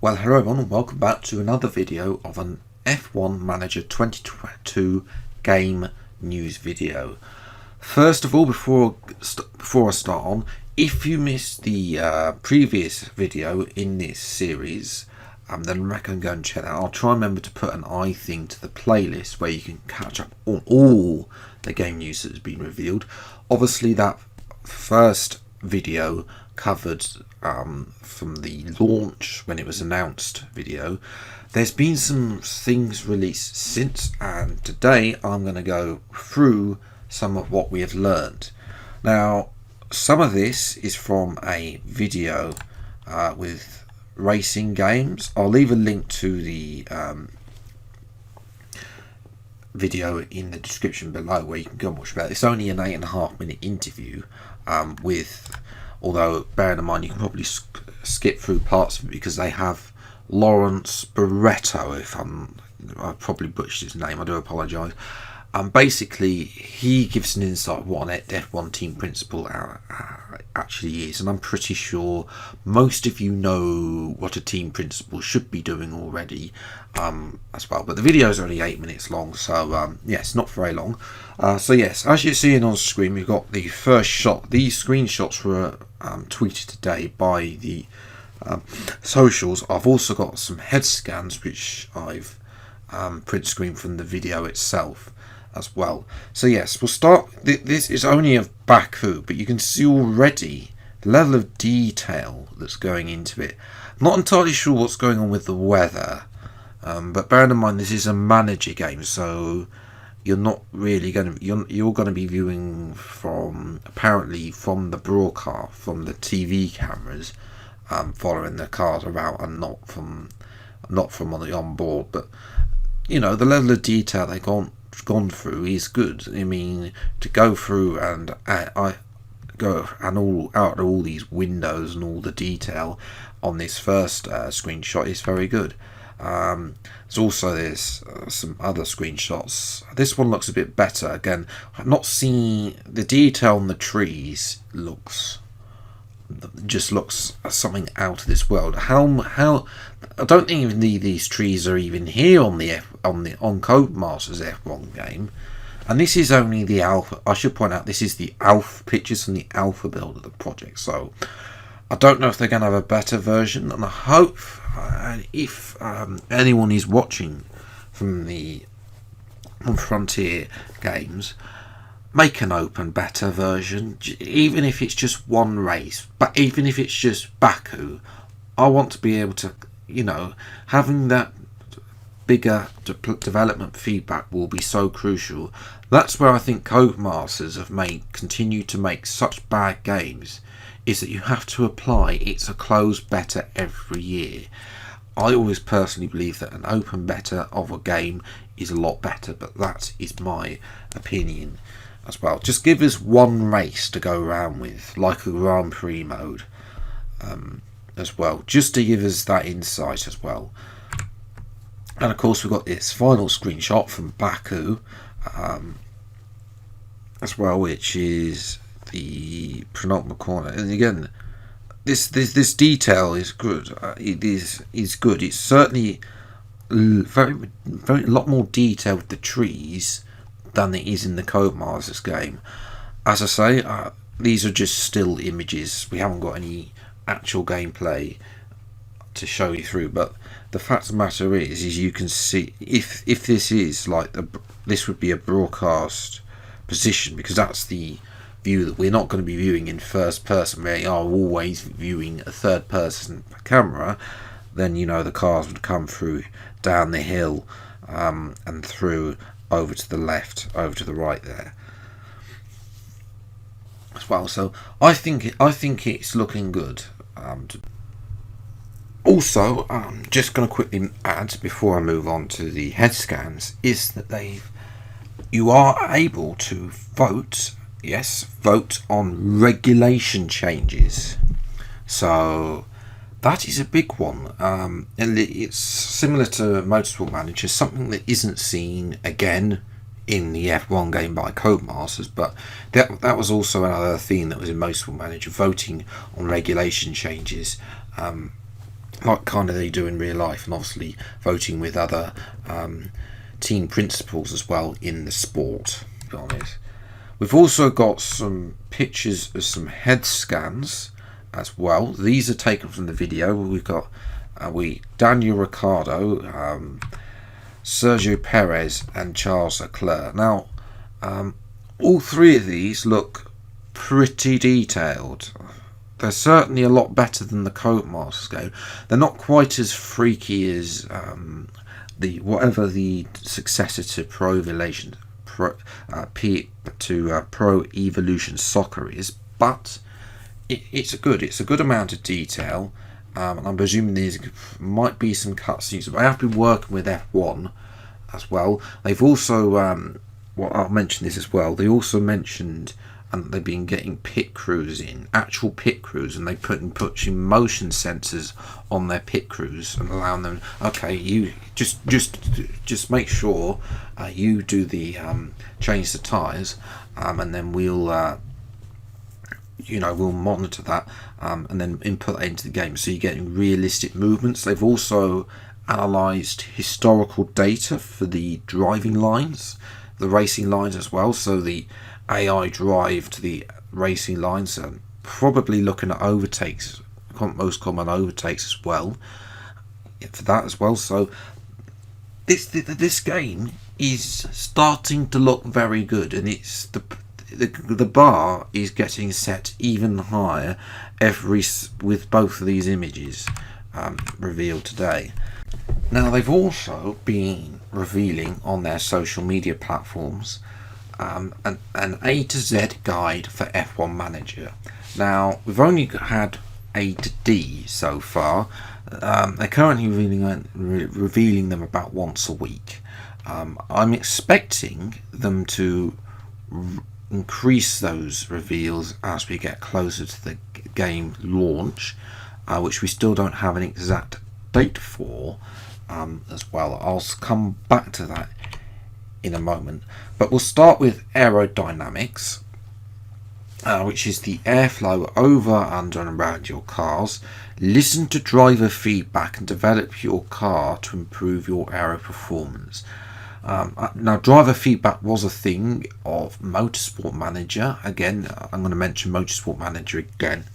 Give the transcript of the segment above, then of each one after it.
Well, hello everyone and welcome back to another video of an F1 Manager 2022 game news video. First of all, before I start on, if you missed the previous video in this series, then I reckon go and check that out. I'll try and remember to put an I thing to the playlist where you can catch up on all the game news that has been revealed. Obviously, that first video covered from the launch when it was announced video. There's been some things released since, and today I'm going to go through some of what we have learned. Now, some of this is from a video with racing games. I'll leave a link to the video in the description below where you can go and watch about it. It's only an 8.5 minute interview with, although bearing in mind you can probably skip through parts of it because they have Lawrence Barretto, I probably butchered his name, I do apologise. Basically, he gives an insight of what an F1 team principal actually is, and I'm pretty sure most of you know what a team principal should be doing already as well. But the video is only 8 minutes long, so yes, not very long. So yes, as you're seeing on screen, we've got the first shot. These screenshots were tweeted today by the socials. I've also got some head scans which I've print screen from the video itself as well. So yes, we'll start. This is only of Baku, but you can see already the level of detail that's going into it. I'm not entirely sure what's going on with the weather, but bearing in mind this is a manager game, so you're not really going to you're going to be viewing from the broadcast, from the TV cameras, following the cars around, and not from on the onboard. But you know, the level of detail they've gone through is good. I mean, to go through and all out of all these windows and all the detail on this first screenshot is very good. There's some other screenshots. This one looks a bit better. Again, I'm not seeing the detail on the trees. Looks something out of this world. How I don't think even these trees are even here on Codemasters F1 game, and this is only the alpha. I should point out this is the alpha pictures from the alpha build of the project, so I don't know if they're going to have a better version, and I hope if anyone is watching from Frontier Games, make an open beta version, even if it's just one race, but even if it's just Baku. I want to be able to, having that bigger development feedback will be so crucial. That's where I think Codemasters have continue to make such bad games, is that you have to apply it's a closed beta every year. I always personally believe that an open beta of a game is a lot better, but that is my opinion as well. Just give us one race to go around with, like a Grand Prix mode as well, just to give us that insight as well. And of course we've got this final screenshot from Baku as well, which is the penultimate corner, and again this detail is good. It is good. It's certainly very a lot more detail with the trees than it is in the Codemasters game. As I say, these are just still images. We haven't got any actual gameplay to show you through, but the fact of the matter is you can see if this is like this would be a broadcast position, because that's the view that we're not going to be viewing in first person. We are always viewing a third person camera. Then the cars would come through down the hill and through over to the left, over to the right there as well. So I think it's looking good. Also, just going to quickly add before I move on to the head scans, is that you are able to vote on regulation changes. So that is a big one. And it's similar to Motorsport Manager, something that isn't seen again in the F1 game by Codemasters, but that was also another theme that was in Motorsport Manager, voting on regulation changes. like kind of they do in real life, and obviously voting with other team principals as well in the sport, to be honest. We've also got some pictures of some head scans as well. These are taken from the video. We've got Daniel Ricciardo, Sergio Perez and Charles Leclerc. Now, all three of these look pretty detailed. They're certainly a lot better than the Codemasters game. They're not quite as freaky as the successor to Pro Evolution Soccer is, but it's a good amount of detail. And I'm presuming these might be some cutscenes. I have been working with F1 as well. They've also, well, I'll mention this as well. They also mentioned, and they've been getting pit crews in, actual pit crews, and they putting motion sensors on their pit crews and allowing them. Okay, you just make sure you do the change the tyres, and then we'll monitor that and then input that into the game, so you're getting realistic movements. They've also analysed historical data for the driving lines, the racing lines as well, so the AI drive to the racing lines, and probably looking at overtakes, most common overtakes as well, for that as well. So this game is starting to look very good, and it's the bar is getting set even higher with both of these images revealed today. Now, they've also been revealing on their social media platforms an A to Z guide for F1 Manager. Now, we've only had A to D so far. They're currently revealing them about once a week. I'm expecting them to increase those reveals as we get closer to the game launch, which we still don't have an exact date for as well. I'll come back to that in a moment, but we'll start with Aerodynamics, which is the airflow over, under and around your cars. Listen to driver feedback and develop your car to improve your aero performance. Now, driver feedback was a thing of Motorsport Manager. Again, I'm going to mention Motorsport Manager again.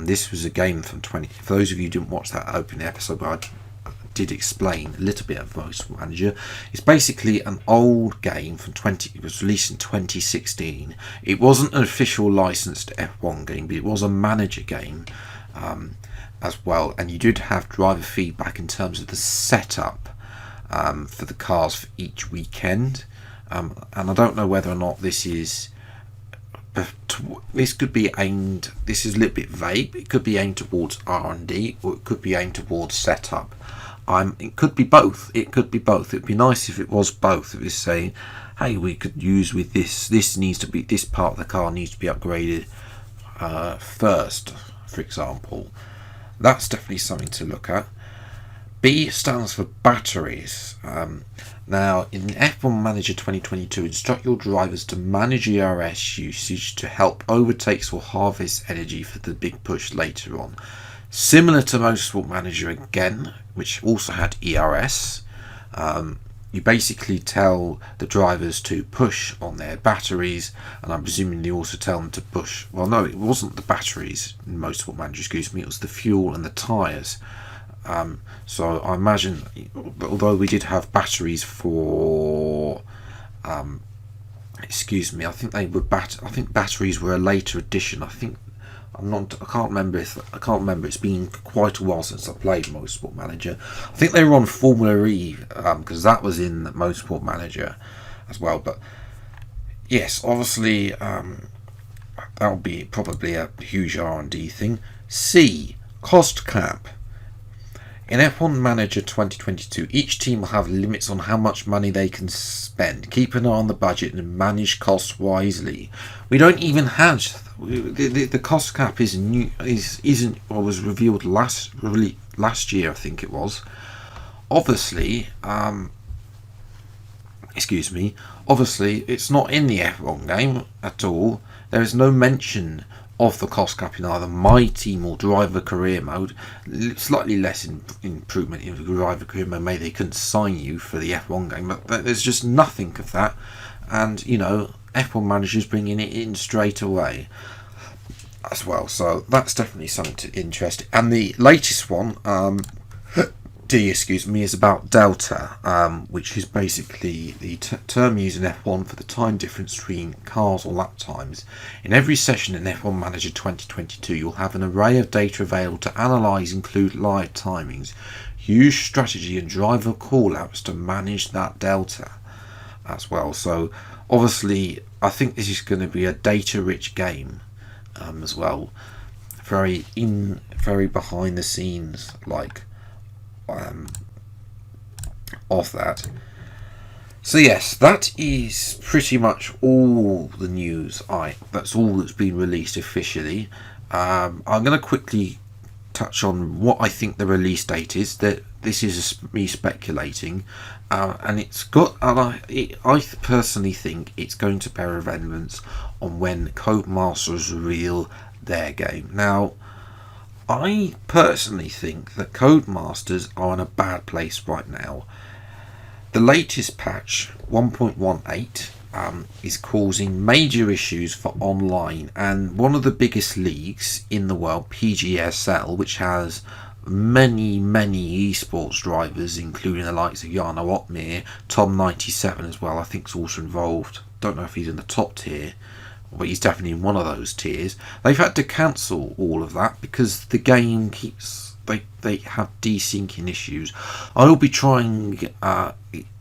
This was a game from for those of you who didn't watch that opening episode, but I did explain a little bit of Motorsport Manager. It's basically an old game from it was released in 2016. It wasn't an official licensed F1 game, but it was a manager game as well. And you did have driver feedback in terms of the setup for the cars for each weekend, and I don't know whether or not this could be aimed. This is a little bit vague. It could be aimed towards R&D, or it could be aimed towards setup. It could be both. It'd be nice if it was both. It was saying, hey, we could use with this. This part of the car needs to be upgraded first, for example. That's definitely something to look at. B stands for batteries. Now, in F1 Manager 2022, instruct your drivers to manage ERS usage to help overtakes or harvest energy for the big push later on. Similar to Motorsport Manager again, which also had ERS, you basically tell the drivers to push on their batteries, and I'm presuming you also tell them to push. Well, no, it wasn't the batteries in Motorsport Manager, it was the fuel and the tyres. So I imagine, although we did have batteries for, I think batteries were a later addition. I can't remember. It's been quite a while since I played Motorsport Manager. I think they were on Formula E, because that was in Motorsport Manager as well. But yes, obviously, that'll be probably a huge R&D thing. C, cost cap. In F1 Manager 2022, each team will have limits on how much money they can spend. Keep an eye on the budget and manage costs wisely. We don't even have the cost cap was revealed last year, I think it was. Obviously, it's not in the F1 game at all. There is no mention of the cost cap in either My Team or Driver Career Mode. Slightly less improvement in Driver Career Mode. Maybe they couldn't sign you for the F1 game, but there's just nothing of that. And, you know, F1 Manager's bringing it in straight away as well. So that's definitely something to interest. And the latest one, is about Delta, which is basically the term used in F1 for the time difference between cars or lap times. In every session in F1 Manager 2022, you'll have an array of data available to analyse, include live timings, use strategy and driver call-outs to manage that delta as well. So obviously I think this is going to be a data-rich game as well, very behind the scenes of that. So yes, that is pretty much all the news. That's all that's been released officially. I'm going to quickly touch on what I think the release date is. That this is me speculating, and it's got. I personally think it's going to bear relevance on when Codemasters reveal their game. Now, I personally think that Codemasters are in a bad place right now. The latest patch, 1.18, is causing major issues for online, and one of the biggest leagues in the world, PGSL, which has many esports drivers, including the likes of Jarno Otmir, Tom97 as well, I think is also involved. Don't know if he's in the top tier, but he's definitely in one of those tiers. They've had to cancel all of that because the game keeps they have desyncing issues. I will be trying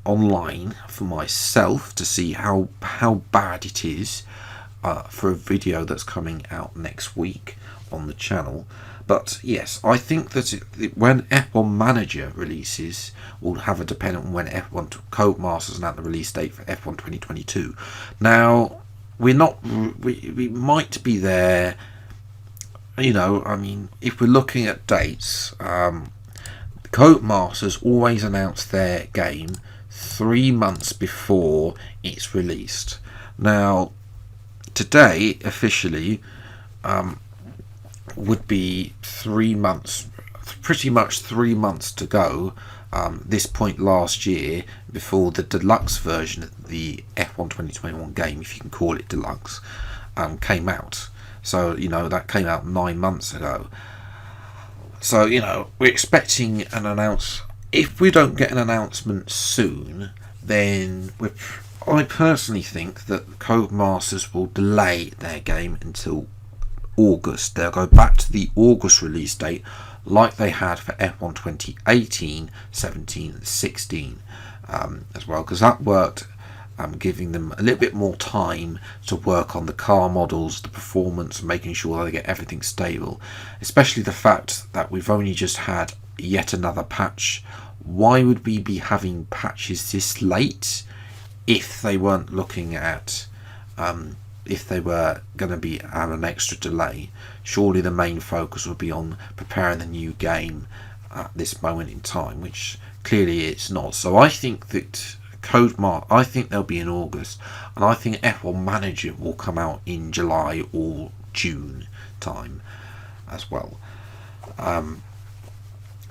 online for myself to see how bad it is for a video that's coming out next week on the channel. But yes, I think that when F1 Manager releases, will have a dependent on when F1 Codemasters and at the release date for F1 2022. Now, we might be there, you know. I mean, if we're looking at dates, Codemasters always announce their game 3 months before it's released. Now, today officially would be 3 months, pretty much 3 months to go. This point last year, before the deluxe version of the F1 2021 game, if you can call it deluxe, came out. So, you know, that came out 9 months ago. So, you know, we're expecting an announcement. If we don't get an announcement soon, then I personally think that Codemasters will delay their game until August. They'll go back to the August release date like they had for F1 2018, 17 and 16 as well, because that worked, giving them a little bit more time to work on the car models, the performance, making sure they get everything stable, especially the fact that we've only just had yet another patch. Why would we be having patches this late if they weren't looking at if they were going to be an extra delay? Surely the main focus would be on preparing the new game at this moment in time, which clearly it's not. So I think that I think they'll be in August, and I think F1 Manager will come out in July or June time as well.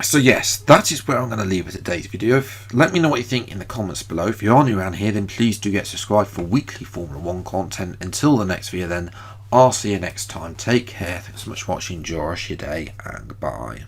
So yes, that is where I'm going to leave it today's video. Let me know what you think in the comments below. If you are new around here, then please do get subscribed for weekly Formula 1 content. Until the next video then, I'll see you next time. Take care. Thanks so much for watching. Enjoy your day, and goodbye.